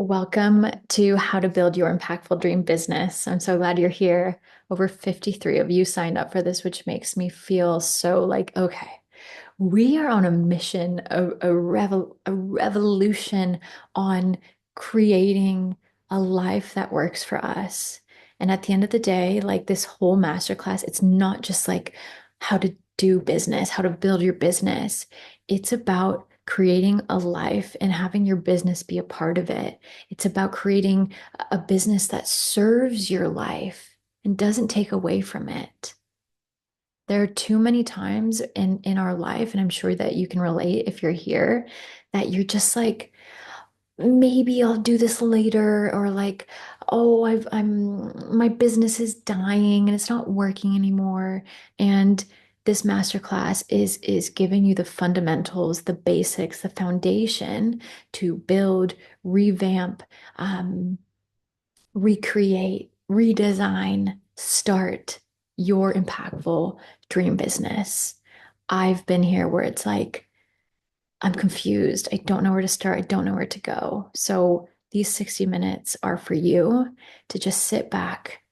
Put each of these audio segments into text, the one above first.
Welcome to How to Build Your Impactful Dream Business. I'm so glad you're here. Over 53 of you signed up for this, which makes me feel so like, okay, we are on a mission, a revolution on creating a life that works for us. And at the end of the day, like this whole masterclass, it's not just like how to do business, how to build your business. It's about creating a life and having your business be a part of it. It's about creating a business that serves your life and doesn't take away from it. There are too many times in our life, and I'm sure that you can relate if you're here, that you're just like, maybe I'll do this later, or like, oh, my business is dying and it's not working anymore. And this masterclass is giving you the fundamentals, the basics, the foundation to build, revamp, um, recreate, redesign, start your impactful dream business. I've been here where it's like, I'm confused. I don't know where to start. I don't know where to go. So these 60 minutes are for you to just sit back,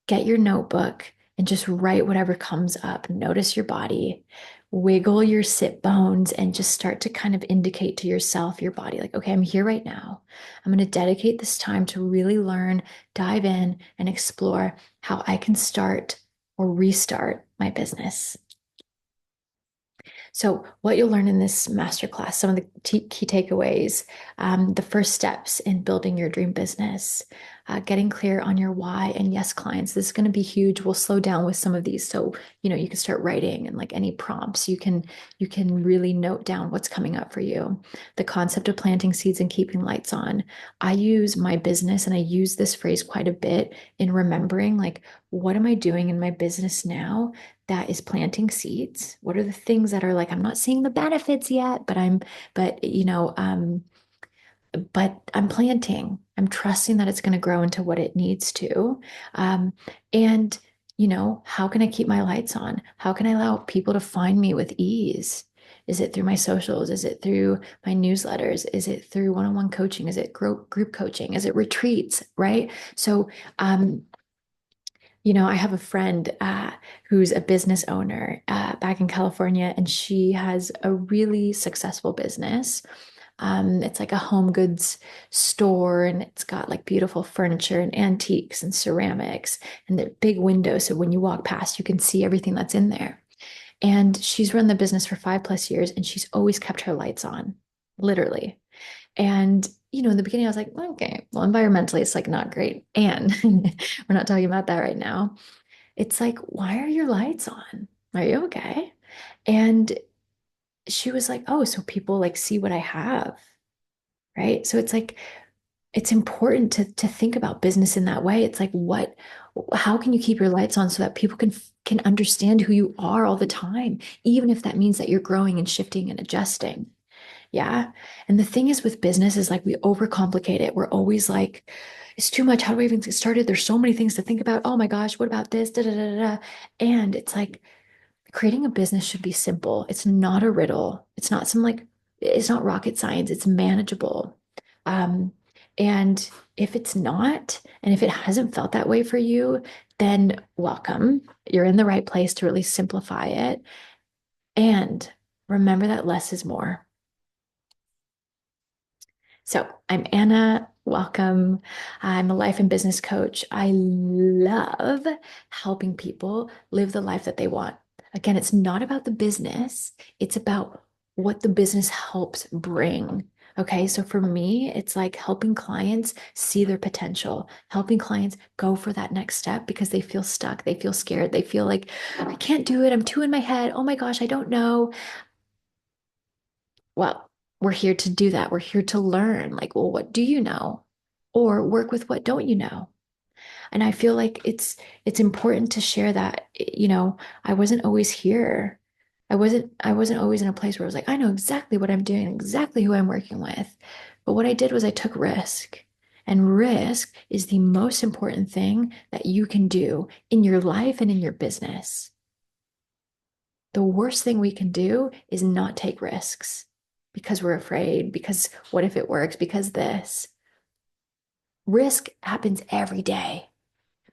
get your notebook, and just write whatever comes up. Notice your body, wiggle your sit bones, and just start to kind of indicate to yourself, your body, like, okay, I'm here right now. I'm going to dedicate this time to really learn, dive in, and explore how I can start or restart my business. So, what you'll learn in this masterclass, some of the key takeaways, the first steps in building your dream business, getting clear on your why, and yes, clients, this is going to be huge. We'll slow down with some of these, so you can start writing and like any prompts, you can really note down what's coming up for you. The concept of planting seeds and keeping lights on. I use my business, and I use this phrase quite a bit in remembering, like, what am I doing in my business now that is planting seeds? What are the things that are like, I'm not seeing the benefits yet, but I'm planting. I'm trusting that it's going to grow into what it needs to. And how can I keep my lights on? How can I allow people to find me with ease? Is it through my socials? Is it through my newsletters? Is it through one-on-one coaching? Is it group coaching? Is it retreats? Right? So, I have a friend who's a business owner back in California, and she has a really successful business. It's like a home goods store, and it's got like beautiful furniture and antiques and ceramics, and the big windows. So when you walk past, you can see everything that's in there. And she's run the business for 5+ years, and she's always kept her lights on, literally. And, in the beginning, I was like, okay, well, environmentally, it's like not great. And we're not talking about that right now. It's like, why are your lights on? Are you okay? And she was like, oh, so people like see what I have, right? So it's like, it's important to think about business in that way. It's like, how can you keep your lights on so that people can understand who you are all the time, even if that means that you're growing and shifting and adjusting. Yeah. And the thing is with business is like we overcomplicate it. We're always like, it's too much. How do I even get started? There's so many things to think about. Oh my gosh, what about this? Da, da, da, da. And it's like creating a business should be simple. It's not a riddle. It's not rocket science. It's manageable. Um, and if it's not, and if it hasn't felt that way for you, then welcome. You're in the right place to really simplify it. And remember that less is more. So I'm Anna. Welcome. I'm a life and business coach. I love helping people live the life that they want. Again, it's not about the business, it's about what the business helps bring. Okay, so for me, it's like helping clients see their potential, helping clients go for that next step because they feel stuck, they feel scared, they feel like, I can't do it, I'm too in my head. Oh my gosh, I don't know. Well, we're here to do that. We're here to learn, like, well, what do you know? Or work with what don't you know? And I feel like it's important to share that, I wasn't always here. I wasn't always in a place where I was like, I know exactly what I'm doing, exactly who I'm working with. But what I did was I took risk. And risk is the most important thing that you can do in your life and in your business. The worst thing we can do is not take risks because we're afraid, because what if it works, because this. Risk happens every day.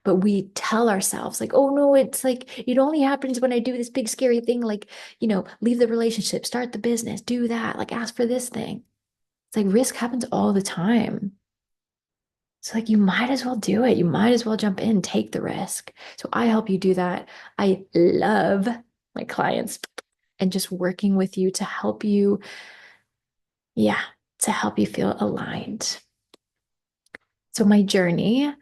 But we tell ourselves, like, oh no, it's like it only happens when I do this big scary thing, like, leave the relationship, start the business, do that, like ask for this thing. It's like risk happens all the time. So like you might as well do it. You might as well jump in, take the risk. So I help you do that. I love my clients and just working with you to help you, yeah, to help you feel aligned. So my journey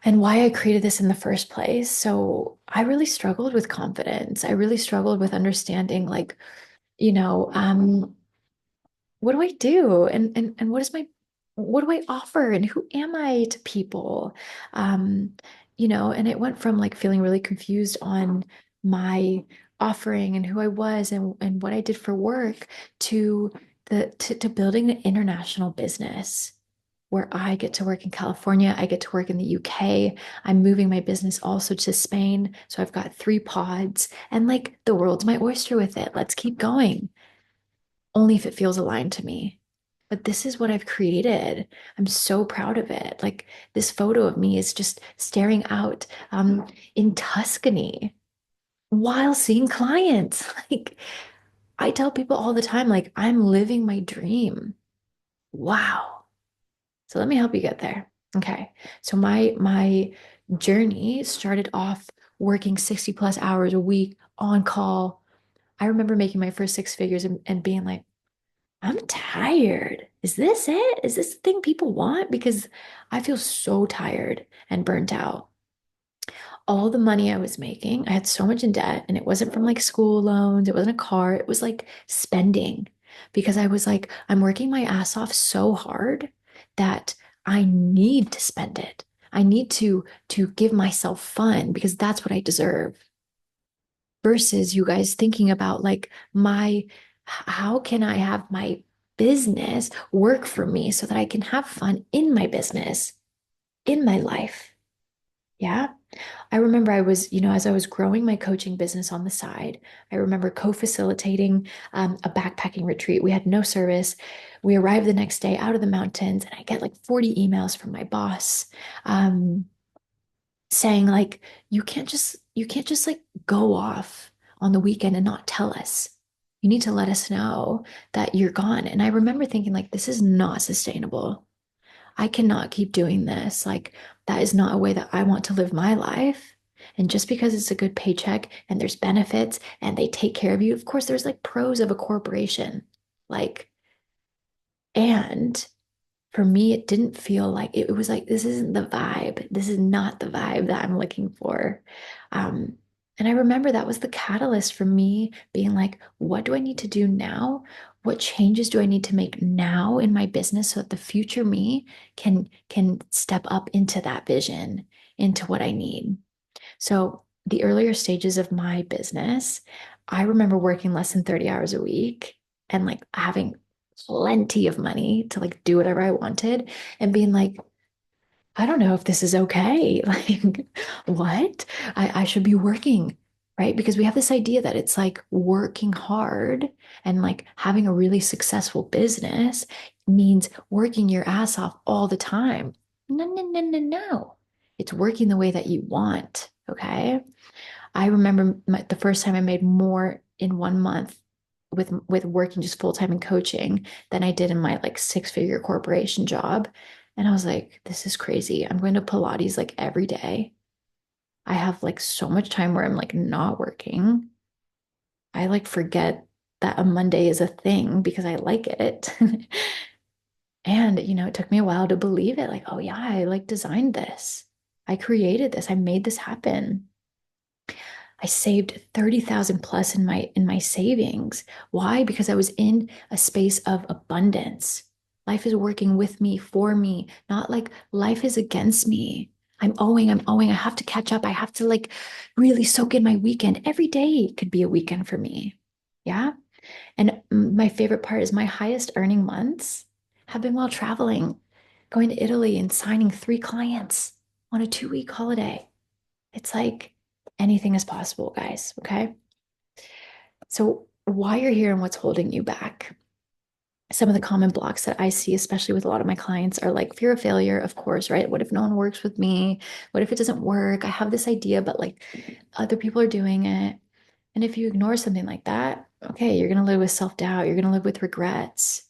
and why I created this in the first place. So I really struggled with confidence. I really struggled with understanding like, you know, um, what do I do? And what do I offer? And who am I to people? Um, and it went from like feeling really confused on my offering and who I was and what I did for work to to building an international business where I get to work in California, I get to work in the UK. I'm moving my business also to Spain. So I've got 3 pods and like the world's my oyster with it. Let's keep going only if it feels aligned to me. But this is what I've created. I'm so proud of it. Like this photo of me is just staring out in Tuscany while seeing clients. Like I tell people all the time, like I'm living my dream. Wow. So let me help you get there. Okay. So my journey started off working 60 plus hours a week on call. I remember making my first 6 figures and being like, I'm tired. Is this it? Is this the thing people want? Because I feel so tired and burnt out. All the money I was making, I had so much in debt, and it wasn't from like school loans, it wasn't a car, it was like spending because I was like, I'm working my ass off so hard that I need to spend it. I need to give myself fun because that's what I deserve versus you guys thinking about like how can I have my business work for me so that I can have fun in my business, in my life. Yeah. I remember I was, as I was growing my coaching business on the side, I remember co-facilitating a backpacking retreat. We had no service. We arrived the next day out of the mountains, and I get like 40 emails from my boss. Um, saying like you can't just like go off on the weekend and not tell us. You need to let us know that you're gone. And I remember thinking like this is not sustainable. I cannot keep doing this. Like that is not a way that I want to live my life. And just because it's a good paycheck and there's benefits and they take care of you, of course there's like pros of a corporation. Like and for me, it didn't feel like it was like, this isn't the vibe. This is not the vibe that I'm looking for. Um, and I remember that was the catalyst for me being like, what do I need to do now? What changes do I need to make now in my business so that the future me can step up into that vision, into what I need? So the earlier stages of my business, I remember working less than 30 hours a week and like having plenty of money to like do whatever I wanted and being like, I don't know if this is okay. Like, what? I should be working, right? Because we have this idea that it's like working hard and like having a really successful business means working your ass off all the time. No, no, no, no, no. It's working the way that you want, okay? I remember the first time I made more in 1 month with working just full time in coaching than I did in my like 6 figure corporation job. And I was like, this is crazy. I'm going to Pilates like every day. I have like so much time where I'm like not working. I like forget that a Monday is a thing because I like it. And, it took me a while to believe it. Like, oh yeah, I like designed this. I created this. I made this happen. I saved 30,000 plus in my savings. Why? Because I was in a space of abundance. Life is working with me, for me, not like life is against me. I'm owing. I have to catch up. I have to like really soak in my weekend. Every day could be a weekend for me. Yeah. And my favorite part is my highest earning months have been while traveling, going to Italy and signing 3 clients on a 2 week holiday. It's like anything is possible, guys. Okay. So, why you're here and what's holding you back? some of the common blocks that I see, especially with a lot of my clients, are like fear of failure, of course, right? What if no one works with me? What if it doesn't work? I have this idea, but like other people are doing it. And if you ignore something like that, okay, you're going to live with self-doubt. You're going to live with regrets.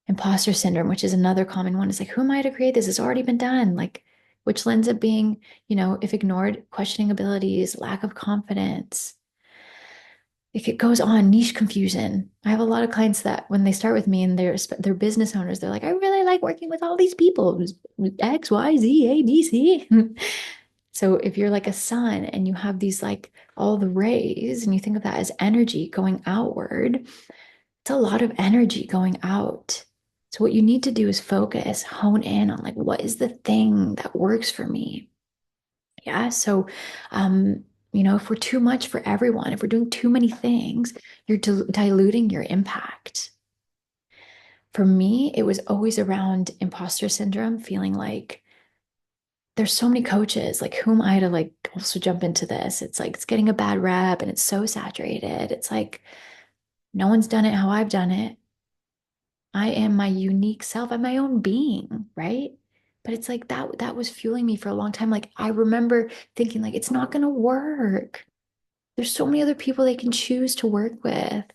Imposter syndrome, which is another common one, is like, who am I to create this? It's already been done. Like, which ends up being, if ignored, questioning abilities, lack of confidence. It goes on, niche confusion. I have a lot of clients that when they start with me and they're business owners, they're like, I really like working with all these people, X, Y, Z, A, B, C. So if you're like a sun and you have these like all the rays and you think of that as energy going outward, it's a lot of energy going out. So what you need to do is focus, hone in on like what is the thing that works for me. Yeah. So, if we're too much for everyone, if we're doing too many things, you're diluting your impact. For me, it was always around imposter syndrome, feeling like there's so many coaches, like who am I to like also jump into this? It's like it's getting a bad rep and it's so saturated. It's like no one's done it how I've done it. I am my unique self. I'm my own being, right? But it's like that was fueling me for a long time. Like I remember thinking like it's not gonna work. There's so many other people they can choose to work with.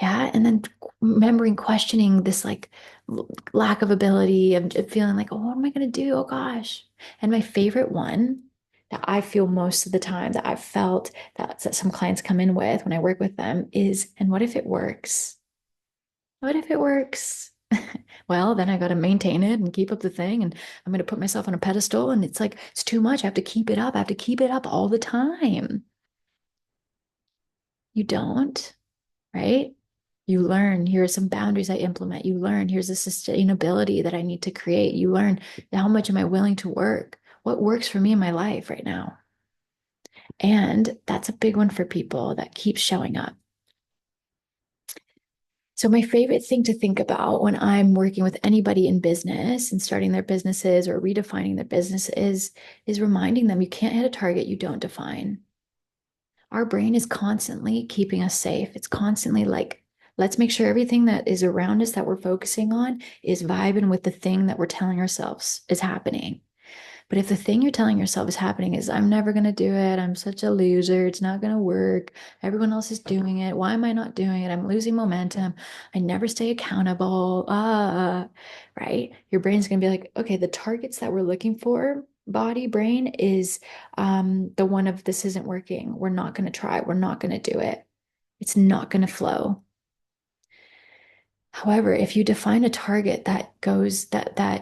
Yeah. And then remembering questioning this like lack of ability of feeling like, oh, what am I going to do? Oh gosh. And my favorite one that I feel most of the time that I've felt that some clients come in with when I work with them is, and what if it works? What if it works? Well, then I got to maintain it and keep up the thing. And I'm going to put myself on a pedestal. And it's like, it's too much. I have to keep it up. I have to keep it up all the time. You don't. Right? You learn, here are some boundaries I implement. You learn, here's the sustainability that I need to create. You learn how much am I willing to work? What works for me in my life right now? And that's a big one for people that keep showing up. So, my favorite thing to think about when I'm working with anybody in business and starting their businesses or redefining their business is reminding them you can't hit a target you don't define. Our brain is constantly keeping us safe. It's constantly like, let's make sure everything that is around us that we're focusing on is vibing with the thing that we're telling ourselves is happening. But if the thing you're telling yourself is happening is, I'm never going to do it, I'm such a loser, it's not going to work, everyone else is doing it, why am I not doing it? I'm losing momentum, I never stay accountable, right? Your brain's going to be like, okay, the targets that we're looking for, body, brain, is the one of this isn't working. We're not going to try, we're not going to do it. It's not going to flow. However, if you define a target that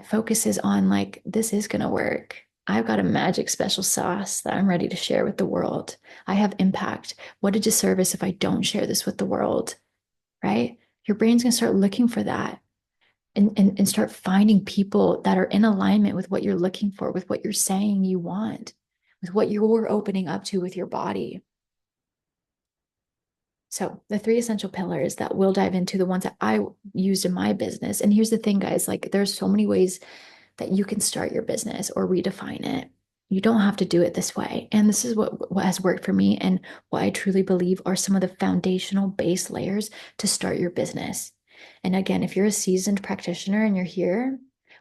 focuses on like this is going to work. I've got a magic special sauce that I'm ready to share with the world. I have impact. What a disservice if I don't share this with the world, right? Your brain's going to start looking for that and start finding people that are in alignment with what you're looking for, with what you're saying you want, with what you're opening up to with your body. So the three essential pillars that we'll dive into, the ones that I used in my business. And here's the thing, guys, like there's so many ways that you can start your business or redefine it. You don't have to do it this way. And this is what has worked for me and what I truly believe are some of the foundational base layers to start your business. And again, if you're a seasoned practitioner and you're here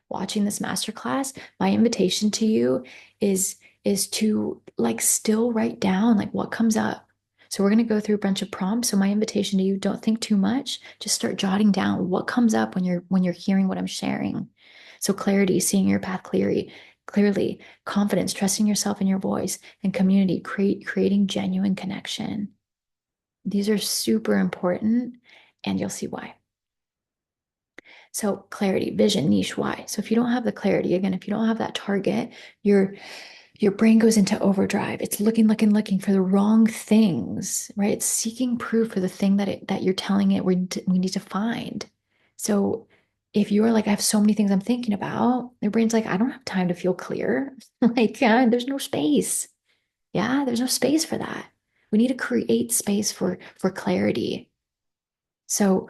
watching this masterclass, my invitation to you is to like still write down like what comes up. So we're going to go through a bunch of prompts. So my invitation to you, don't think too much. Just start jotting down what comes up when you're hearing what I'm sharing. So clarity, seeing your path clearly, confidence, trusting yourself and your voice, and community, creating genuine connection. These are super important, and you'll see why. So clarity, vision, niche, why. So if you don't have the clarity, again, if you don't have that target, your brain goes into overdrive. It's looking for the wrong things, right? It's seeking proof for the thing that you're telling it we need to find. So if you're like, I have so many things I'm thinking about, your brain's like, I don't have time to feel clear. Like, yeah, there's no space. Yeah, there's no space for that. We need to create space for clarity. So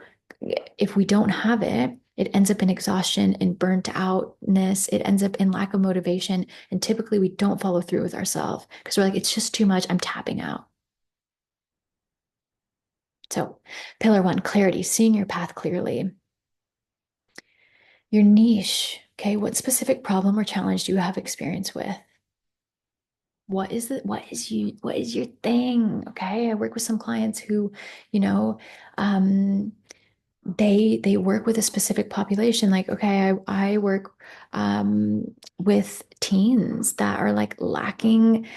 if we don't have it, it ends up in exhaustion and burnt outness. It ends up in lack of motivation. And typically we don't follow through with ourselves because we're like, it's just too much. I'm tapping out. So, pillar one, clarity, seeing your path clearly. Your niche, okay? What specific problem or challenge do you have experience with? What is it? What is your thing? Okay. I work with some clients who, you know, um, they work with a specific population. Like, okay, I work with teens that are like lacking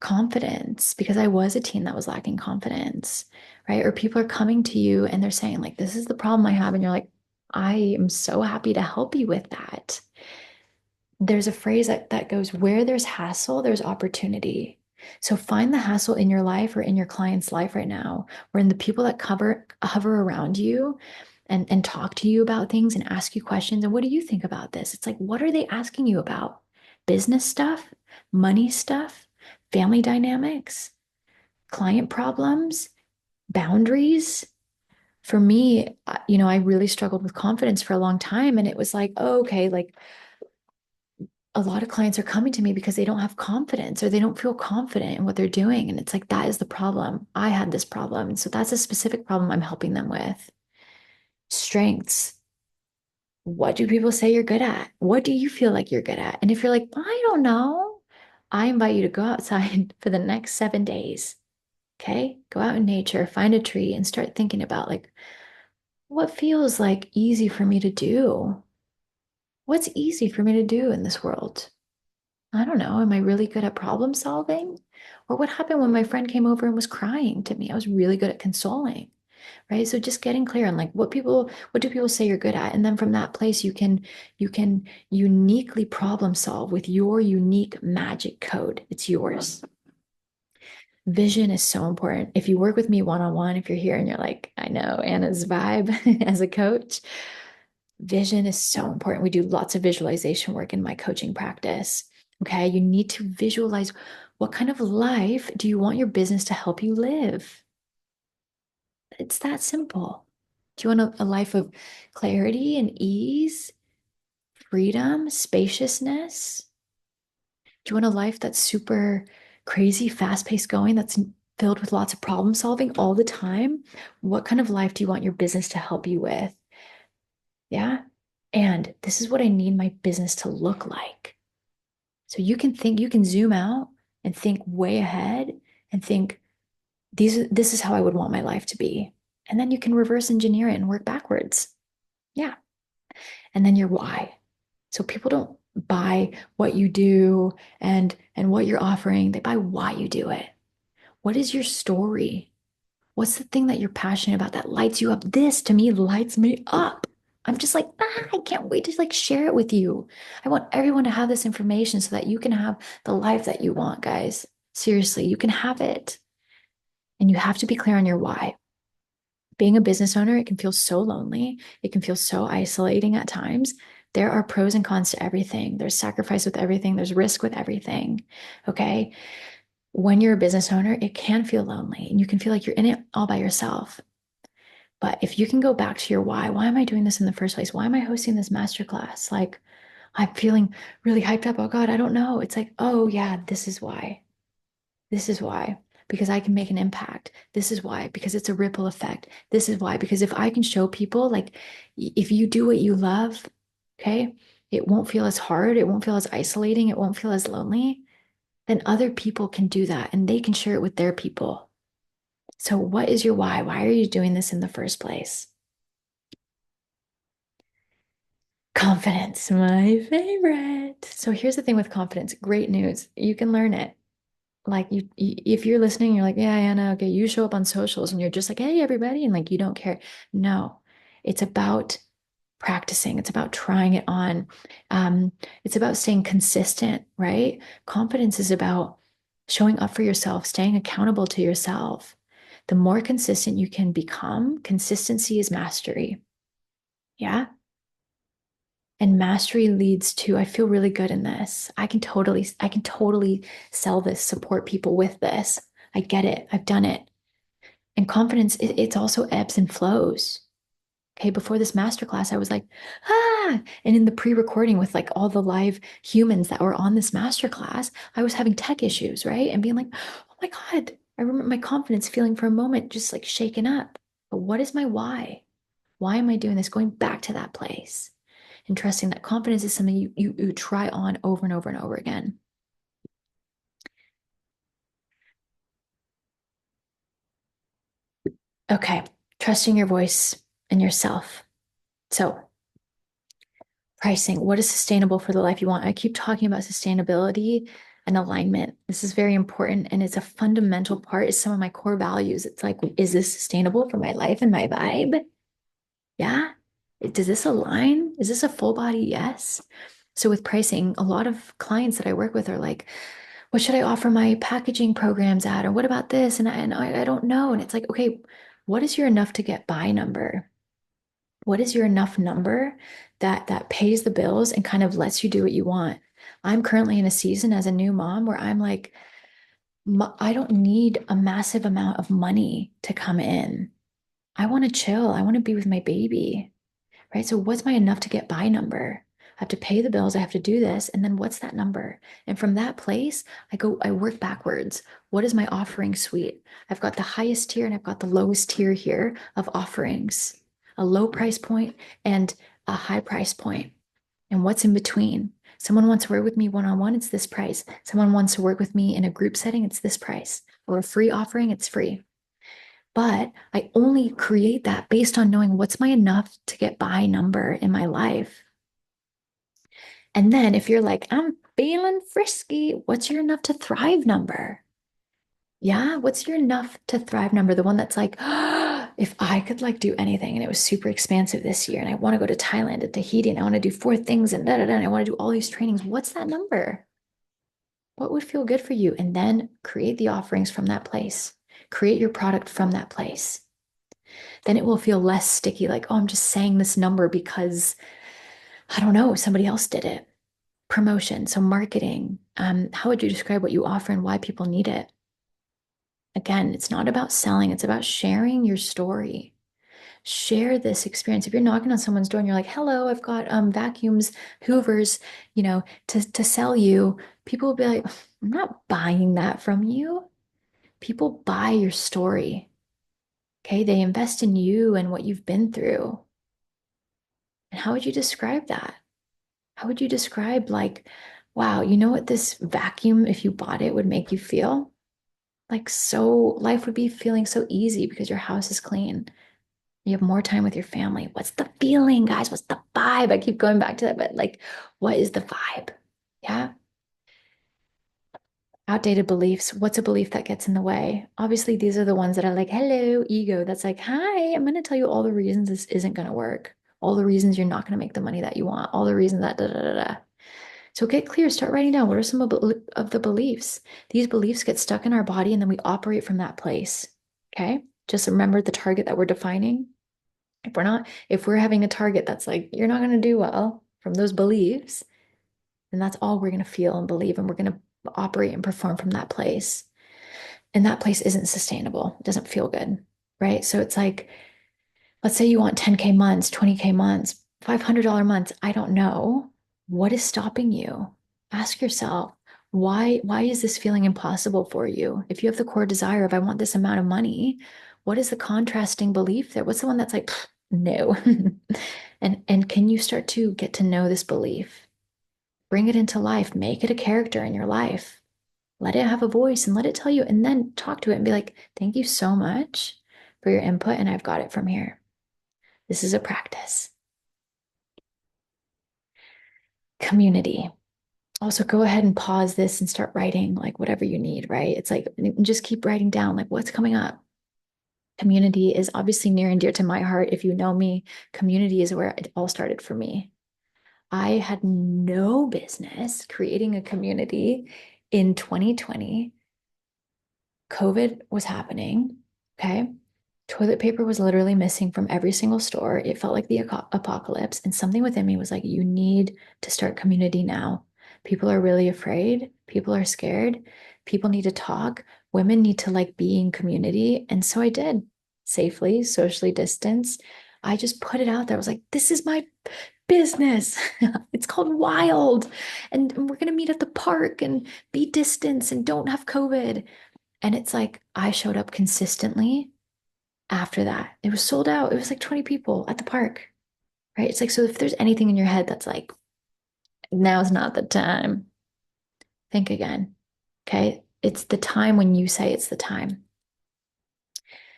confidence because I was a teen that was lacking confidence, right? Or people are coming to you and they're saying, like, this is the problem I have. And you're like, I am so happy to help you with that. There's a phrase that goes, where there's hassle, there's opportunity. So find the hassle in your life or in your client's life right now, or in the people that hover around you and talk to you about things and ask you questions. And what do you think about this? It's like, what are they asking you about? Business stuff, money stuff, family dynamics, client problems, boundaries. For me, I really struggled with confidence for a long time. And it was like, oh, okay, like a lot of clients are coming to me because they don't have confidence or they don't feel confident in what they're doing. And it's like, that is the problem. I had this problem. And so that's a specific problem I'm helping them with. Strengths. What do people say you're good at? What do you feel like you're good at? And if you're like, I don't know, I invite you to go outside for the next 7 days. Okay. Go out in nature, find a tree, and start thinking about like, what feels like easy for me to do? What's easy for me to do in this world? I don't know. Am I really good at problem solving? Or what happened when my friend came over and was crying to me? I was really good at consoling, right? So just getting clear on like what do people say you're good at? And then from that place you can uniquely problem solve with your unique magic code. It's yours. Vision is so important. If you work with me one-on-one, if you're here and you're like, I know Anna's vibe as a coach, vision is so important. We do lots of visualization work in my coaching practice. Okay. You need to visualize what kind of life do you want your business to help you live? It's that simple. Do you want a life of clarity and ease, freedom, spaciousness? Do you want a life that's super crazy, fast-paced going, that's filled with lots of problem solving all the time? What kind of life do you want your business to help you with? Yeah. And this is what I need my business to look like. So you can zoom out and think way ahead and think, this is how I would want my life to be. And then you can reverse engineer it and work backwards. Yeah. And then your why. So people don't buy what you do and what you're offering. They buy why you do it. What is your story? What's the thing that you're passionate about that lights you up? This to me lights me up. I'm just like, I can't wait to like share it with you. I want everyone to have this information so that you can have the life that you want, guys. Seriously, you can have it. And you have to be clear on your why. Being a business owner, it can feel so lonely. It can feel so isolating at times. There are pros and cons to everything. There's sacrifice with everything. There's risk with everything. Okay. When you're a business owner, it can feel lonely and you can feel like you're in it all by yourself. But if you can go back to your why am I doing this in the first place? Why am I hosting this masterclass? Like, I'm feeling really hyped up. Oh God, I don't know. It's like, oh yeah, this is why. This is why, because I can make an impact. This is why, because it's a ripple effect. This is why, because if I can show people, like, if you do what you love, okay, it won't feel as hard. It won't feel as isolating. It won't feel as lonely. Then other people can do that and they can share it with their people. So, what is your why? Why are you doing this in the first place? Confidence, my favorite. So, here's the thing with confidence. Great news. You can learn it. Like if you're listening, you're like, yeah, Anna, okay, you show up on socials and you're just like, hey, everybody, and like you don't care. No, it's about practicing. It's about trying it on. Um, it's about staying consistent, right? Confidence is about showing up for yourself, staying accountable to yourself. The more consistent you can become, consistency is mastery. Yeah. And mastery leads to, I feel really good in this. I can totally sell this, support people with this. I get it. I've done it. And confidence, it's also ebbs and flows. Okay. Before this masterclass, I was like, And in the pre-recording with like all the live humans that were on this masterclass, I was having tech issues, right? And being like, oh my God, I remember my confidence feeling for a moment just like shaken up. But what is my why? Why am I doing this? Going back to that place and trusting that confidence is something you try on over and over and over again. Okay, trusting your voice and yourself. So, pricing, what is sustainable for the life you want? I keep talking about sustainability and alignment. This is very important and it's a fundamental part. It's some of my core values. It's like, is this sustainable for my life and my vibe? Yeah. Does this align? Is this a full body? Yes. So with pricing, a lot of clients that I work with are like, what should I offer my packaging programs at? Or what about this? And I don't know. And it's like, okay, what is your enough to get by number? What is your enough number that pays the bills and kind of lets you do what you want? I'm currently in a season as a new mom where I'm like, I don't need a massive amount of money to come in. I want to chill. I want to be with my baby, right? So what's my enough to get by number? I have to pay the bills. I have to do this. And then what's that number? And from that place, I work backwards. What is my offering suite? I've got the highest tier and I've got the lowest tier here of offerings, a low price point and a high price point. And what's in between? Someone wants to work with me one-on-one, it's this price. Someone wants to work with me in a group setting, it's this price. Or a free offering, it's free. But I only create that based on knowing what's my enough to get by number in my life. And then if you're like, I'm feeling frisky, what's your enough to thrive number? Yeah, what's your enough to thrive number? The one that's like, if I could like do anything and it was super expansive this year and I want to go to Thailand and Tahiti and I want to do four things and da da da and I want to do all these trainings, what's that number? What would feel good for you? And then create the offerings from that place. Create your product from that place. Then it will feel less sticky, like, oh, I'm just saying this number because I don't know, somebody else did it. Promotion, so marketing. How would you describe what you offer and why people need it? Again, it's not about selling, it's about sharing your story. Share this experience. If you're knocking on someone's door and you're like, hello, I've got vacuums, hoovers, to sell you, people will be like, I'm not buying that from you. People buy your story. Okay. They invest in you and what you've been through. And how would you describe that? How would you describe, like, wow, you know what this vacuum, if you bought it, would make you feel? Like, so life would be feeling so easy because your house is clean. You have more time with your family. What's the feeling, guys? What's the vibe? I keep going back to that, but like, what is the vibe? Yeah. Outdated beliefs. What's a belief that gets in the way? Obviously, these are the ones that are like, hello, ego. That's like, hi, I'm going to tell you all the reasons this isn't going to work. All the reasons you're not going to make the money that you want. All the reasons that da da da da. So get clear, start writing down what are some of the beliefs. These beliefs get stuck in our body and then we operate from that place. Okay. Just remember the target that we're defining. If we're having a target that's like, you're not going to do well from those beliefs, then that's all we're going to feel and believe. And we're going to operate and perform from that place. And that place isn't sustainable. It doesn't feel good. Right. So it's like, let's say you want 10K months, 20K months, $500 months. I don't know. What is stopping you? Ask yourself, why is this feeling impossible for you? If you have the core desire of I want this amount of money, what is the contrasting belief there? What's the one that's like, no? And can you start to get to know this belief? Bring it into life, make it a character in your life. Let it have a voice and let it tell you, and then talk to it and be like, thank you so much for your input, and I've got it from here. This is a practice. Community. Also, go ahead and pause this and start writing like whatever you need, right? It's like just keep writing down like what's coming up. Community is obviously near and dear to my heart. If you know me, community is where it all started for me. I had no business creating a community in 2020. COVID was happening. Okay. Toilet paper was literally missing from every single store. It felt like the apocalypse. And something within me was like, you need to start community now. People are really afraid. People are scared. People need to talk. Women need to like be in community. And so I did safely, socially distanced. I just put it out there. I was like, this is my business. It's called Wild. And we're going to meet at the park and be distance and don't have COVID. And it's like, I showed up consistently after that. It was sold out. It was like 20 people at the park, right? It's like, so if there's anything in your head that's like, now's not the time, think again. Okay. It's the time when you say it's the time.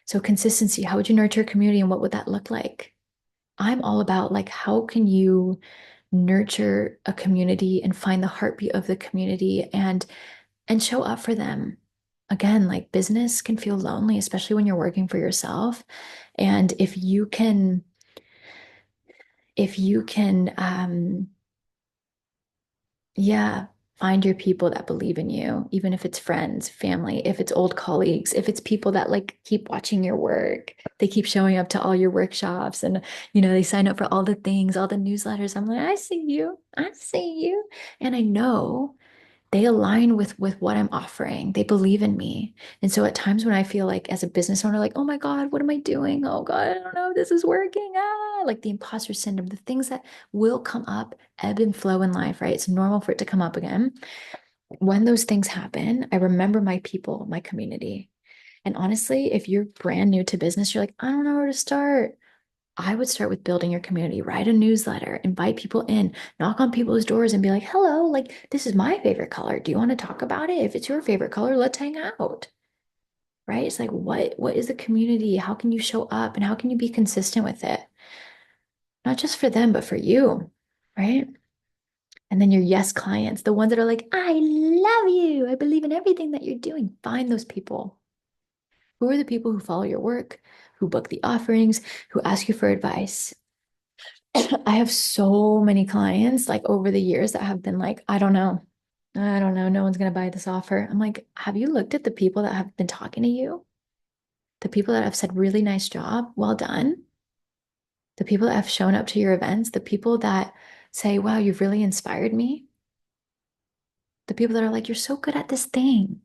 So consistency, how would you nurture a community and what would that look like? I'm all about like, how can you nurture a community and find the heartbeat of the community and show up for them. Again, like business can feel lonely, especially when you're working for yourself. And if you can, yeah, find your people that believe in you, even if it's friends, family, if it's old colleagues, if it's people that like keep watching your work, they keep showing up to all your workshops and, they sign up for all the things, all the newsletters. I'm like, I see you. I see you. And I know they align with what I'm offering. They believe in me. And so at times when I feel like as a business owner, like, oh my God, what am I doing? Oh God, I don't know if this is working. Like the imposter syndrome, the things that will come up, ebb and flow in life, right? It's normal for it to come up again. When those things happen, I remember my people, my community. And honestly, if you're brand new to business, you're like, I don't know where to start. I would start with building your community, write a newsletter, invite people in, knock on people's doors and be like, hello, like this is my favorite color. Do you want to talk about it? If it's your favorite color, let's hang out. Right? It's like what is the community? How can you show up and how can you be consistent with it? Not just for them, but for you, right? And then your yes clients, the ones that are like, I love you. I believe in everything that you're doing. Find those people. Who are the people who follow your work, who book the offerings, who ask you for advice? I have so many clients like over the years that have been like, I don't know. I don't know. No one's going to buy this offer. I'm like, have you looked at the people that have been talking to you? The people that have said, really nice job, well done. The people that have shown up to your events, the people that say, wow, you've really inspired me. The people that are like, you're so good at this thing.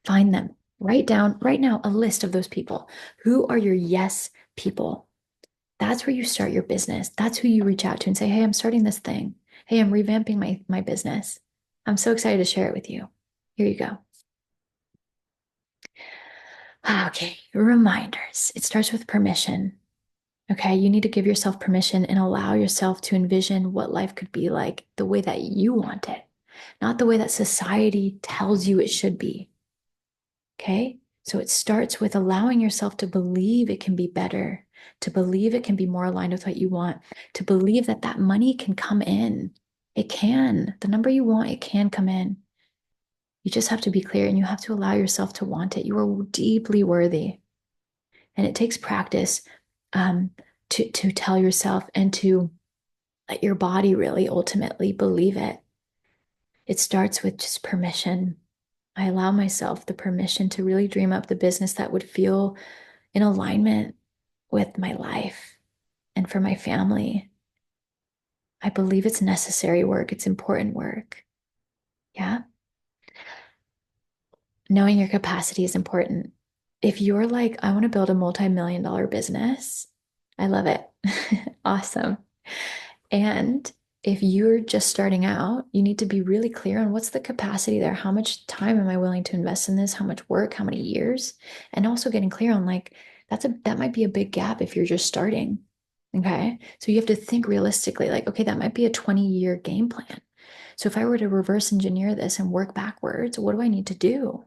Find them. Write down right now a list of those people. Who are your yes people? That's where you start your business. That's who you reach out to and say, hey, I'm starting this thing. Hey, I'm revamping my business. I'm so excited to share it with you. Here you go. Okay, reminders. It starts with permission. Okay, you need to give yourself permission and allow yourself to envision what life could be like the way that you want it, not the way that society tells you it should be. Okay, so it starts with allowing yourself to believe it can be better, to believe it can be more aligned with what you want, to believe that that money can come in. It can. The number you want, it can come in. You just have to be clear and you have to allow yourself to want it. You are deeply worthy. And it takes practice um, to tell yourself and to let your body really ultimately believe it. It starts with just permission. I allow myself the permission to really dream up the business that would feel in alignment with my life and for my family. I believe it's necessary work, it's important work. Yeah. Knowing your capacity is important. If you're like, I want to build a multi-million dollar business, I love it. Awesome. And if you're just starting out, you need to be really clear on what's the capacity there. How much time am I willing to invest in this? How much work? How many years? And also getting clear on like that might be a big gap if you're just starting. Okay. So you have to think realistically, like, okay, that might be a 20-year game plan. So if I were to reverse engineer this and work backwards, what do I need to do?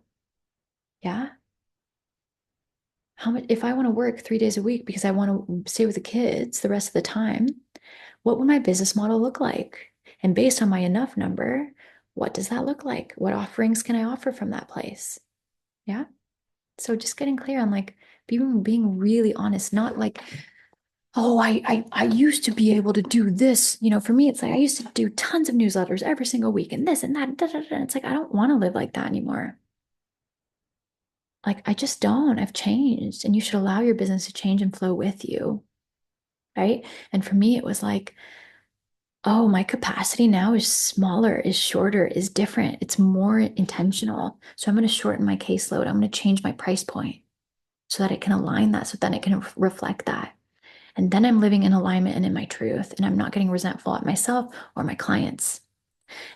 Yeah. How much if I want to work 3 days a week because I want to stay with the kids the rest of the time, what would my business model look like? And based on my enough number, what does that look like? What offerings can I offer from that place? Yeah. So just getting clear on like being really honest, not like, oh, I used to be able to do this. For me, it's like I used to do tons of newsletters every single week and this and that. Da, da, da. It's like I don't want to live like that anymore. Like I just don't. I've changed. And you should allow your business to change and flow with you. Right. And for me, it was like, oh, my capacity now is smaller, is shorter, is different. It's more intentional. So I'm going to shorten my caseload. I'm going to change my price point so that it can align that, so then it can reflect that. And then I'm living in alignment and in my truth, and I'm not getting resentful at myself or my clients.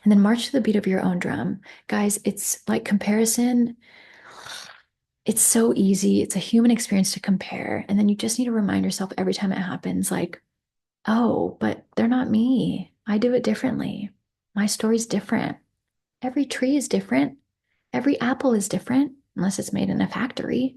And then march to the beat of your own drum. Guys, it's like comparison it's so easy. It's a human experience to compare. And then you just need to remind yourself every time it happens, like, oh, but they're not me. I do it differently. My story's different. Every tree is different. Every apple is different, unless it's made in a factory.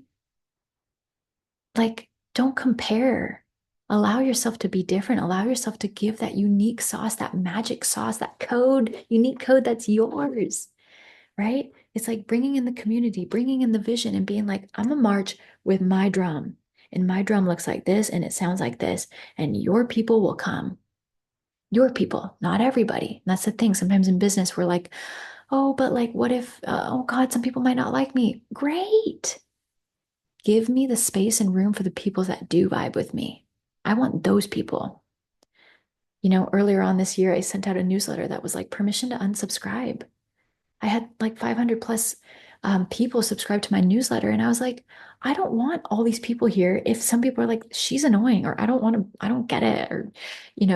Like, don't compare. Allow yourself to be different. Allow yourself to give that unique sauce, that magic sauce, that code, unique code that's yours, right? It's like bringing in the community, bringing in the vision, and being like, I'm gonna march with my drum. And my drum looks like this and it sounds like this. And your people will come. Your people, not everybody. And that's the thing. Sometimes in business, we're like, oh, but like, what if, oh God, some people might not like me. Great. Give me the space and room for the people that do vibe with me. I want those people. Earlier on this year, I sent out a newsletter that was like permission to unsubscribe. I had like 500 plus people subscribe to my newsletter. And I was like, I don't want all these people here. If some people are like, she's annoying, or I don't want to, I don't get it, or,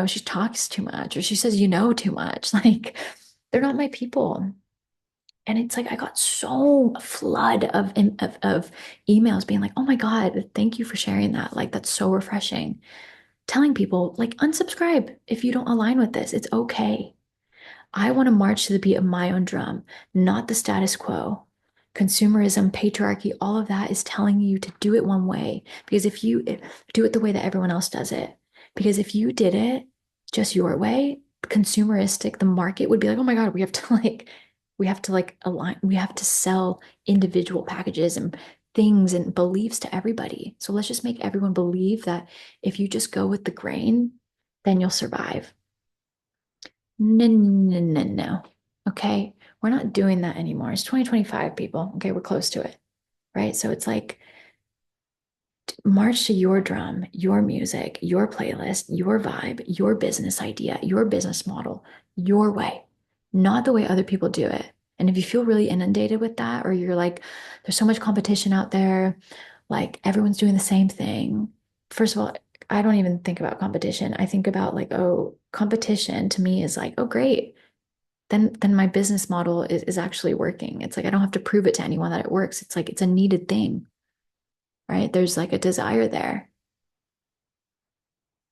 she talks too much, or she says, too much. Like, they're not my people. And it's like I got so a flood of emails being like, "Oh my God, thank you for sharing that. Like that's so refreshing." Telling people like unsubscribe if you don't align with this. It's okay. I want to march to the beat of my own drum, not the status quo. Consumerism, patriarchy, all of that is telling you to do it one way. Because do it the way that everyone else does it. Because if you did it just your way, consumeristic, the market would be like, oh my God, we have to align, we have to sell individual packages and things and beliefs to everybody. So let's just make everyone believe that if you just go with the grain, then you'll survive. No, no, no, no. Okay. We're not doing that anymore. It's 2025, people. Okay. We're close to it. Right. So it's like march to your drum, your music, your playlist, your vibe, your business idea, your business model, your way, not the way other people do it. And if you feel really inundated with that, or you're like, there's so much competition out there, like everyone's doing the same thing. First of all, I don't even think about competition. I think about like, oh, competition to me is like, oh, great, then my business model is actually working. It's like I don't have to prove it to anyone that it works. It's like it's a needed thing, right? There's like a desire there.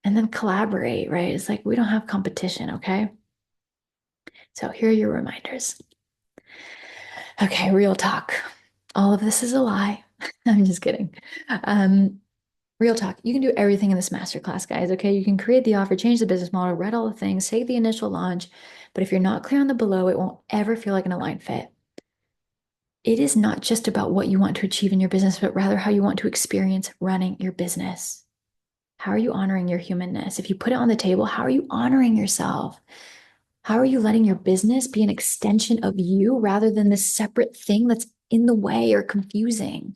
And then collaborate, right? It's like we don't have competition, okay? So here are your reminders. Okay, real talk. All of this is a lie. I'm just kidding. Um, Real talk. You can do everything in this masterclass, guys. Okay. You can create the offer, change the business model, write all the things, take the initial launch. But if you're not clear on the below, it won't ever feel like an aligned fit. It is not just about what you want to achieve in your business, but rather how you want to experience running your business. How are you honoring your humanness? If you put it on the table, how are you honoring yourself? How are you letting your business be an extension of you rather than this separate thing that's in the way or confusing?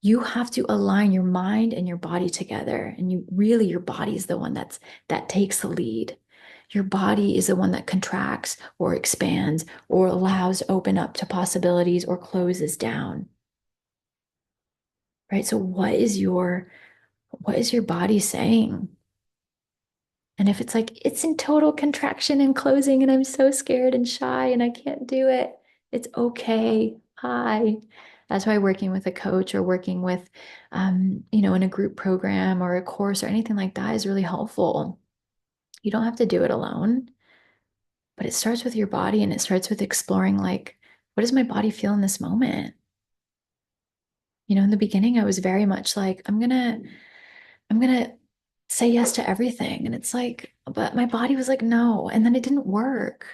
You have to align your mind and your body together. And your body is the one that takes the lead. Your body is the one that contracts or expands or allows open up to possibilities or closes down. Right? So what is your body saying? And if it's like it's in total contraction and closing and I'm so scared and shy and I can't do it, it's okay. Hi. That's why working with a coach or working with in a group program or a course or anything like that is really helpful. You don't have to do it alone, but it starts with your body and it starts with exploring like, what does my body feel in this moment? In the beginning, I was very much like, I'm gonna say yes to everything. And it's like, but my body was like, no. And then it didn't work.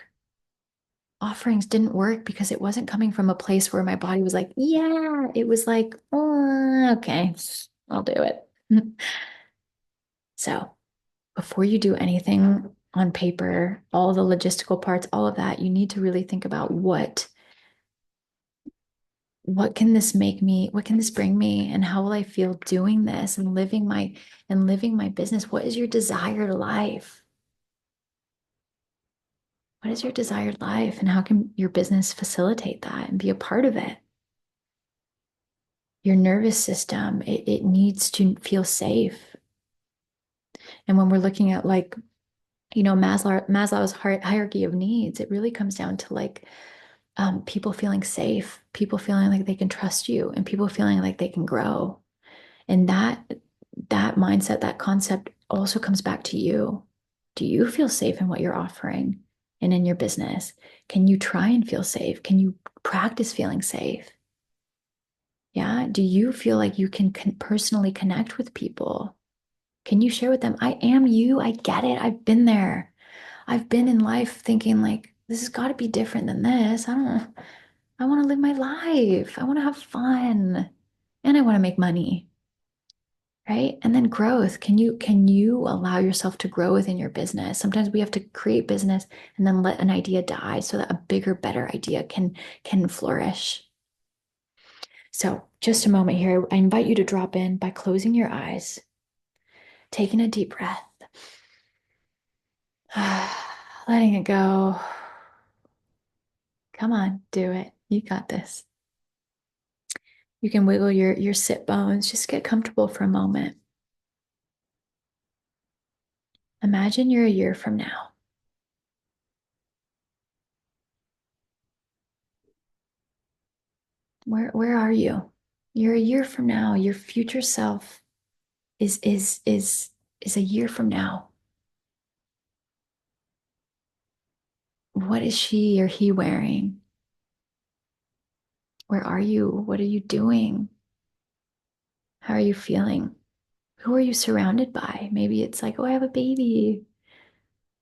Offerings didn't work because it wasn't coming from a place where my body was like, yeah. It was like, oh, okay, I'll do it. So before you do anything on paper, all the logistical parts, all of that, you need to really think about what can this make me? What can this bring me? And how will I feel doing this and living my business? What is your desired life? What is your desired life? And how can your business facilitate that and be a part of it? Your nervous system, it needs to feel safe. And when we're looking at Maslow's hierarchy of needs, it really comes down to like people feeling safe, people feeling like they can trust you, and people feeling like they can grow. And that mindset, that concept also comes back to you. Do you feel safe in what you're offering and in your business? Can you try and feel safe? Can you practice feeling safe? Yeah. Do you feel like you can personally connect with people? Can you share with them, I am you. I get it. I've been there. I've been in life thinking like, this has got to be different than this. I want to live my life. I want to have fun and I want to make money. Right? And then growth. Can you allow yourself to grow within your business? Sometimes we have to create business and then let an idea die so that a bigger, better idea can flourish. So, just a moment here. I invite you to drop in by closing your eyes, taking a deep breath, letting it go. Come on, do it. You got this. You can wiggle your sit bones. Just get comfortable for a moment. Imagine you're a year from now. Where are you? You're a year from now. Your future self is a year from now. What is she or he wearing? Where are you? What are you doing? How are you feeling? Who are you surrounded by? Maybe it's like, oh, I have a baby.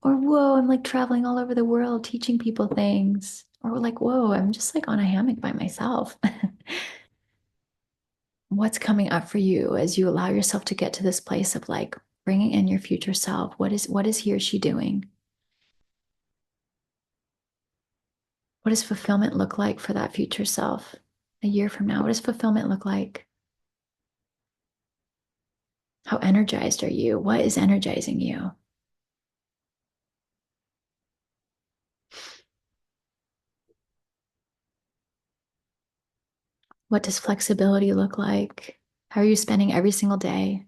Or whoa, I'm like traveling all over the world teaching people things. Or like, whoa, I'm just like on a hammock by myself. What's coming up for you as you allow yourself to get to this place of like bringing in your future self? What is he or she doing? What does fulfillment look like for that future self a year from now? What does fulfillment look like? How energized are you? What is energizing you? What does flexibility look like? How are you spending every single day?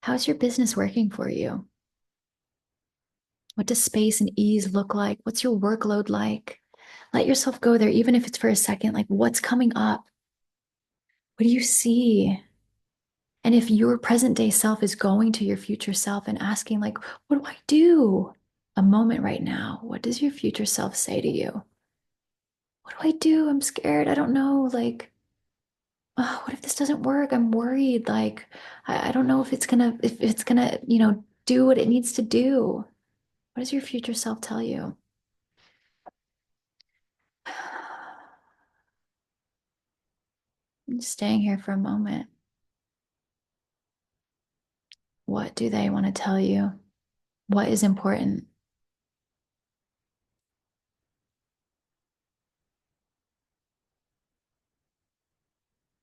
How's your business working for you? What does space and ease look like? What's your workload like? Let yourself go there, even if it's for a second. Like, what's coming up? What do you see? And if your present day self is going to your future self and asking, like, what do I do? A moment right now, what does your future self say to you? What do I do? I'm scared. I don't know. Like, oh, what if this doesn't work? I'm worried. Like, I don't know if it's gonna do what it needs to do. What does your future self tell you? I'm just staying here for a moment. What do they want to tell you? What is important?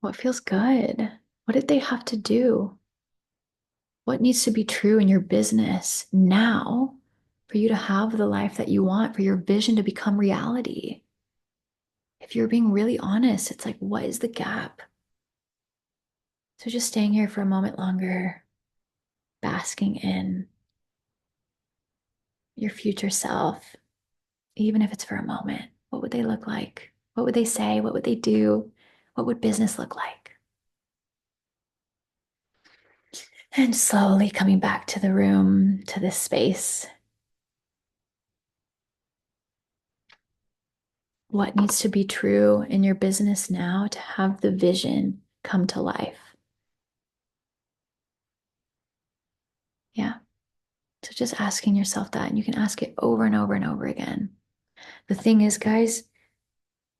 What feels good? What did they have to do? What needs to be true in your business now for you to have the life that you want, for your vision to become reality? If you're being really honest, it's like, what is the gap? So just staying here for a moment longer, basking in your future self, even if it's for a moment. What would they look like? What would they say? What would they do? What would business look like? And slowly coming back to the room, to this space. What needs to be true in your business now to have the vision come to life? Yeah. So just asking yourself that, and you can ask it over and over and over again. The thing is, guys,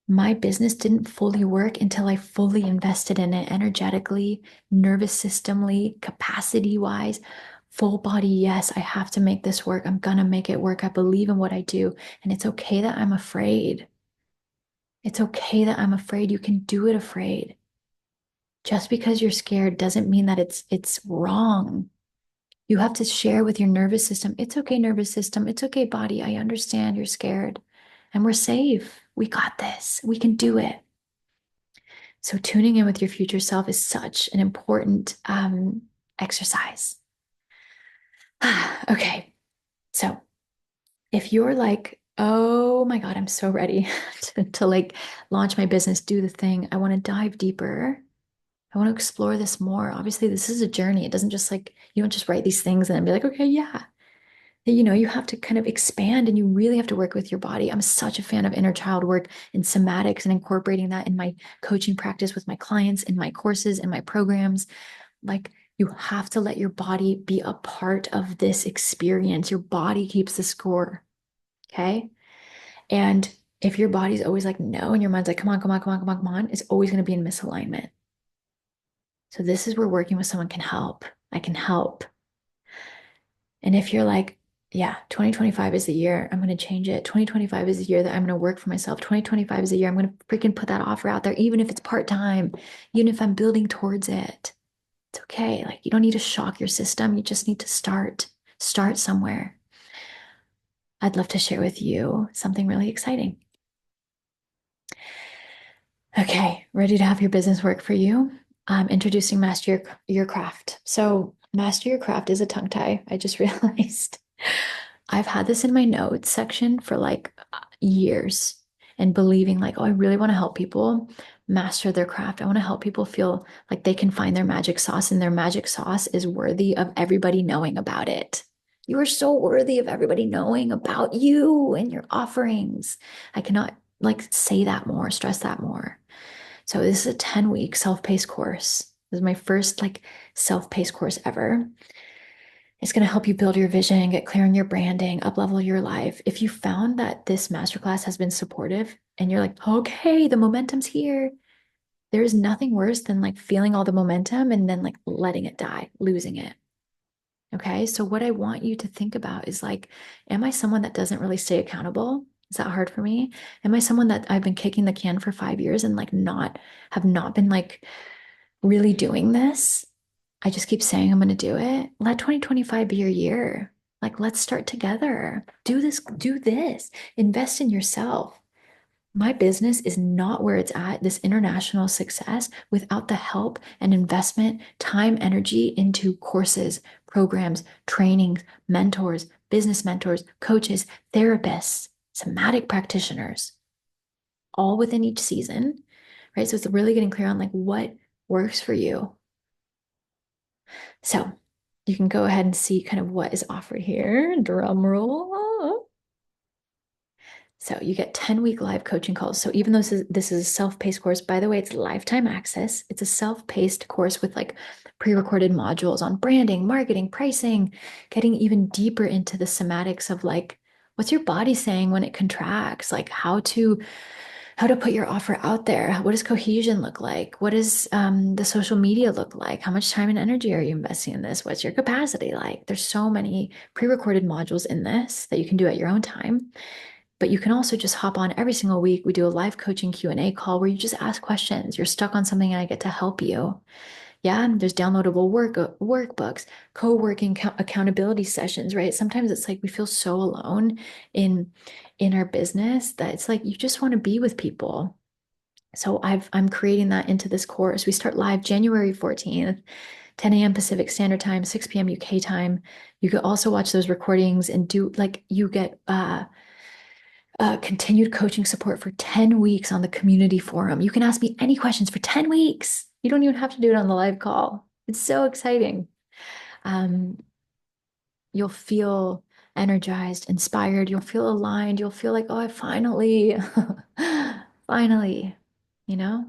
my business didn't fully work until I fully invested in it energetically, nervous systemly, capacity wise, full body. Yes, I have to make this work. I'm gonna make it work. I believe in what I do. And it's okay that I'm afraid. It's okay that I'm afraid. You can do it afraid. Just because you're scared doesn't mean that it's wrong. You have to share with your nervous system. It's okay, nervous system. It's okay, body. I understand you're scared. And we're safe. We got this. We can do it. So tuning in with your future self is such an important exercise. Okay. So if you're like Oh my God, I'm so ready to like launch my business, do the thing. I want to dive deeper. I want to explore this more. Obviously, this is a journey. It doesn't just like, you don't just write these things and then be like, okay, yeah. You have to kind of expand and you really have to work with your body. I'm such a fan of inner child work and somatics and incorporating that in my coaching practice with my clients, in my courses, in my programs. Like, you have to let your body be a part of this experience. Your body keeps the score. Okay. And if your body's always like, no, and your mind's like, come on, come on, come on, come on, come on, it's always going to be in misalignment. So, this is where working with someone can help. I can help. And if you're like, yeah, 2025 is the year I'm going to change it. 2025 is the year that I'm going to work for myself. 2025 is the year I'm going to freaking put that offer out there, even if it's part-time, even if I'm building towards it. It's okay. Like, you don't need to shock your system. You just need to start somewhere. I'd love to share with you something really exciting. Okay, ready to have your business work for you? Introducing Master your Craft. So, Master Your Craft is a tongue tie. I just realized. I've had this in my notes section for like years and believing like, oh, I really want to help people master their craft. I want to help people feel like they can find their magic sauce and their magic sauce is worthy of everybody knowing about it. You are so worthy of everybody knowing about you and your offerings. I cannot like say that more, stress that more. So this is a 10-week self-paced course. This is my first like self-paced course ever. It's going to help you build your vision, get clear on your branding, uplevel your life. If you found that this masterclass has been supportive and you're like, okay, the momentum's here, there is nothing worse than like feeling all the momentum and then like letting it die, losing it. Okay. So, what I want you to think about is like, am I someone that doesn't really stay accountable? Is that hard for me? Am I someone that I've been kicking the can for 5 years and like have not been like really doing this? I just keep saying I'm going to do it. Let 2025 be your year. Like, let's start together. Do this, invest in yourself. My business is not where it's at, this international success, without the help and investment, time, energy into courses, programs, trainings, mentors, coaches, therapists, somatic practitioners, all within each season, right? So it's really getting clear on like what works for you. So you can go ahead and see kind of what is offered here. Drum roll. So you get 10-week live coaching calls. So even though this is a self-paced course, by the way, it's lifetime access. It's a self-paced course with like pre-recorded modules on branding, marketing, pricing, getting even deeper into the somatics of like what's your body saying when it contracts, like how to put your offer out there. What does cohesion look like? What does the social media look like? How much time and energy are you investing in this? What's your capacity like? There's so many pre-recorded modules in this that you can do at your own time. But you can also just hop on every single week. We do a live coaching Q&A call where you just ask questions. You're stuck on something and I get to help you. Yeah, and there's downloadable workbooks, co-working accountability sessions, right? Sometimes it's like we feel so alone in our business that it's like you just want to be with people. So I'm creating that into this course. We start live January 14th, 10 a.m. Pacific Standard Time, 6 p.m. UK time. You could also watch those recordings and do like you get continued coaching support for 10 weeks on the community forum. You can ask me any questions for 10 weeks. You don't even have to do it on the live call. It's so exciting. Um, you'll feel energized, inspired. You'll feel aligned. You'll feel like, oh, I finally, finally,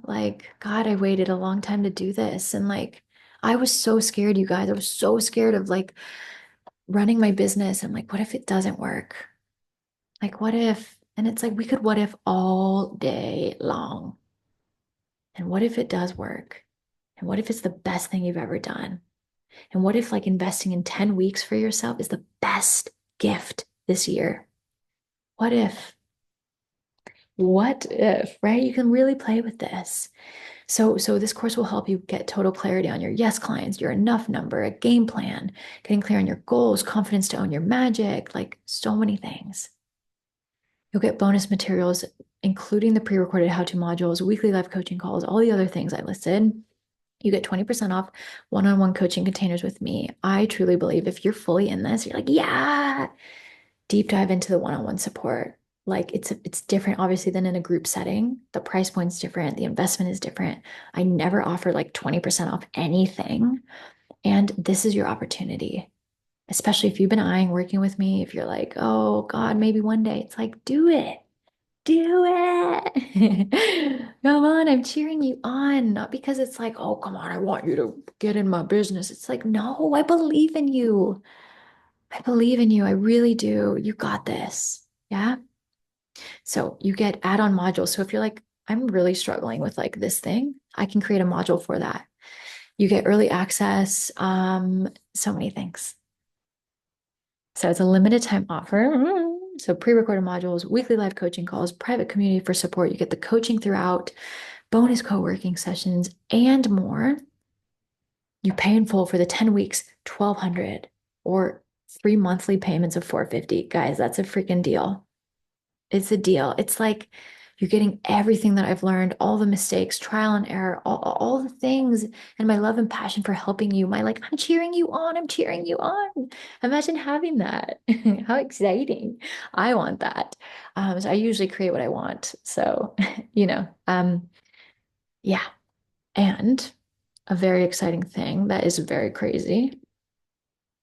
like, God, I waited a long time to do this. And like, I was so scared, you guys. I was so scared of like running my business. I'm like, what if it doesn't work? Like, what if, and it's like, we could what if all day long. And what if it does work? And what if it's the best thing you've ever done? And what if like investing in 10 weeks for yourself is the best gift this year? What if? What if, right? You can really play with this. So this course will help you get total clarity on your yes clients, your enough number, a game plan, getting clear on your goals, confidence to own your magic, like so many things. You'll get bonus materials, including the pre-recorded how-to modules, weekly live coaching calls, all the other things I listed. You get 20% off one-on-one coaching containers with me. I truly believe if you're fully in this, you're like, yeah, deep dive into the one-on-one support. Like it's different obviously than in a group setting. The price point's different, the investment is different. I never offer like 20% off anything. And this is your opportunity, especially if you've been eyeing working with me. If you're like, oh God, maybe one day, it's like, do it. Do it. Come on, I'm cheering you on. Not because it's like, oh, come on, I want you to get in my business. It's like, no, I believe in you. I believe in you. I really do. You got this. Yeah. So you get add-on modules. So if you're like, I'm really struggling with like this thing, I can create a module for that. You get early access, so many things. So it's a limited time offer. So pre-recorded modules, weekly live coaching calls, private community for support. You get the coaching throughout, bonus co-working sessions, and more. You pay in full for the 10 weeks, 1,200, or 3 monthly payments of 450. Guys, that's a freaking deal. It's a deal. It's like you're getting everything that I've learned, all the mistakes, trial and error, all the things, and my love and passion for helping you. My like, I'm cheering you on. I'm cheering you on. Imagine having that. How exciting. I want that. So I usually create what I want. So, yeah. And a very exciting thing that is very crazy,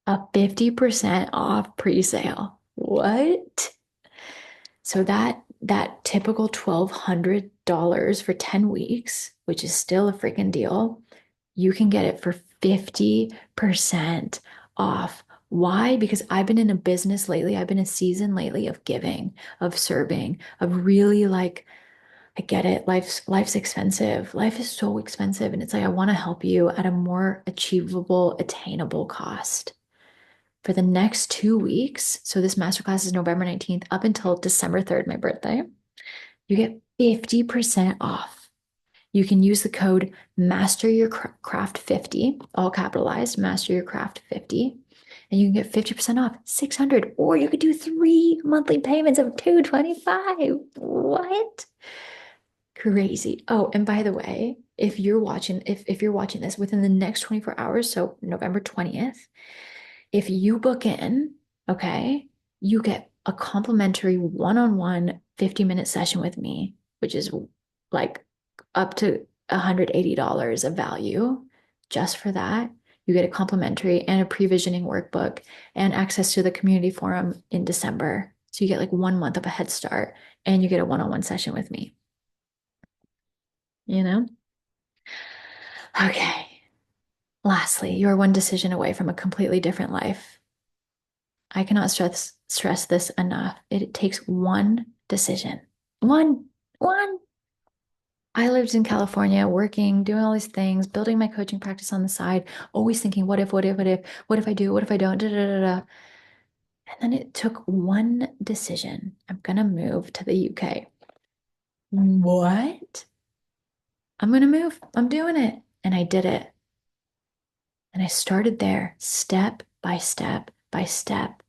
a 50% off pre-sale. What? So that typical $1,200 for 10 weeks, which is still a freaking deal, you can get it for 50% off. Why? Because I've been in a business lately, I've been in a season lately of giving, of serving, of really like, I get it. Life's expensive. Life is so expensive. And it's like I want to help you at a more achievable, attainable cost for the next 2 weeks. So this masterclass is November 19th up until December 3rd, my birthday. You get 50% off. You can use the code Master Your Craft 50, all capitalized, Master Your Craft 50, and you can get 50% off 600, or you could do 3 monthly payments of 225. What? Crazy. Oh, and by the way, if you're watching this within the next 24 hours, so November 20th, if you book in, okay, you get a complimentary one-on-one 50-minute session with me, which is like up to $180 of value just for that. You get a complimentary and a pre-visioning workbook and access to the community forum in December. So you get like 1 month of a head start and you get a one-on-one session with me, you know? Okay. Lastly, you are one decision away from a completely different life. I cannot stress this enough. It takes one decision. One, one. I lived in California, working, doing all these things, building my coaching practice on the side, always thinking, what if I do, what if I don't, da, da, da, da. And then it took one decision. I'm gonna move to the UK. What? I'm gonna move. I'm doing it. And I did it. And I started there, step by step by step.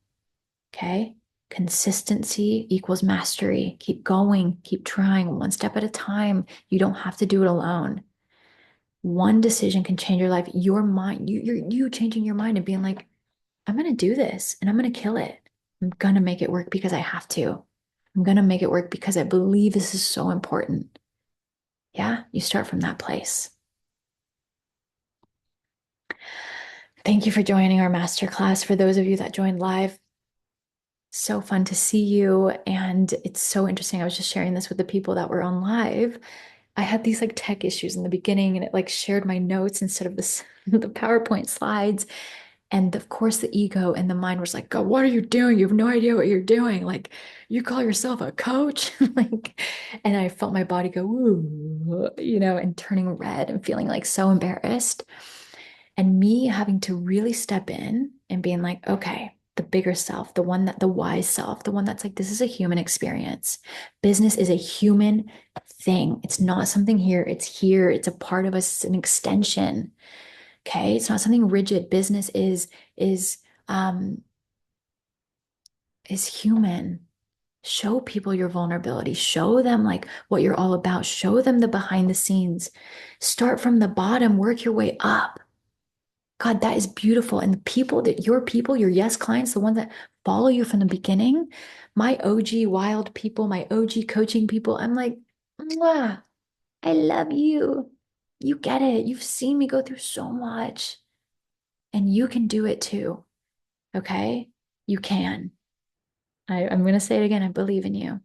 Okay. Consistency equals mastery. Keep going, keep trying one step at a time. You don't have to do it alone. One decision can change your life. Your mind, you changing your mind and being like, I'm gonna do this and I'm gonna kill it. I'm gonna make it work because I have to. I'm gonna make it work because I believe this is so important. Yeah, you start from that place. Thank you for joining our masterclass. For those of you that joined live, so fun to see you. And it's so interesting. I was just sharing this with the people that were on live. I had these like tech issues in the beginning and it like shared my notes instead of this the PowerPoint slides. And of course the ego and the mind was like, God, what are you doing? You have no idea what you're doing. Like you call yourself a coach? Like, and I felt my body go, ooh, and turning red and feeling like so embarrassed. And me having to really step in and being like, okay, the bigger self, the wise self, the one that's like, this is a human experience. Business is a human thing. It's not something here. It's here. It's a part of us. It's an extension. Okay. It's not something rigid. Business um, is human. Show people your vulnerability. Show them like what you're all about. Show them the behind the scenes. Start from the bottom, work your way up. God, that is beautiful. And the people, your yes clients, the ones that follow you from the beginning, my OG wild people, my OG coaching people, I'm like, mwah, I love you. You get it. You've seen me go through so much, and you can do it too. Okay? You can. I'm going to say it again. I believe in you.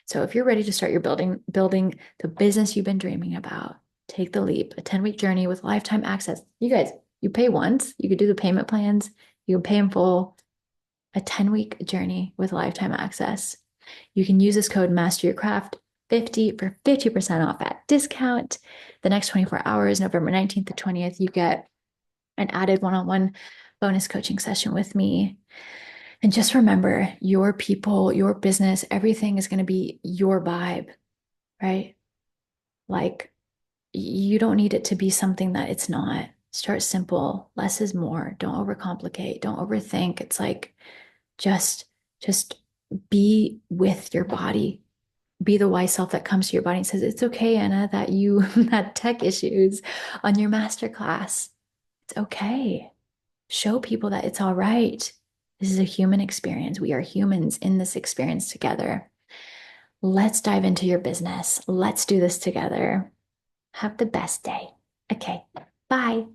So if you're ready to start your building the business you've been dreaming about, take the leap, a 10-week journey with lifetime access. You guys, you pay once, you could do the payment plans, you can pay in full, a 10-week journey with lifetime access. You can use this code Master Your Craft 50 for 50% off at discount. The next 24 hours, November 19th to 20th, you get an added one-on-one bonus coaching session with me. And just remember, your people, your business, everything is going to be your vibe, right? Like, you don't need it to be something that it's not. Start simple. Less is more. Don't overcomplicate. Don't overthink. It's like just just be with your body. Be the wise self that comes to your body and says, "It's okay, Anna, that you had tech issues on your masterclass. It's okay." Show people that it's all right. This is a human experience. We are humans in this experience together. Let's dive into your business. Let's do this together. Have the best day. Okay, bye.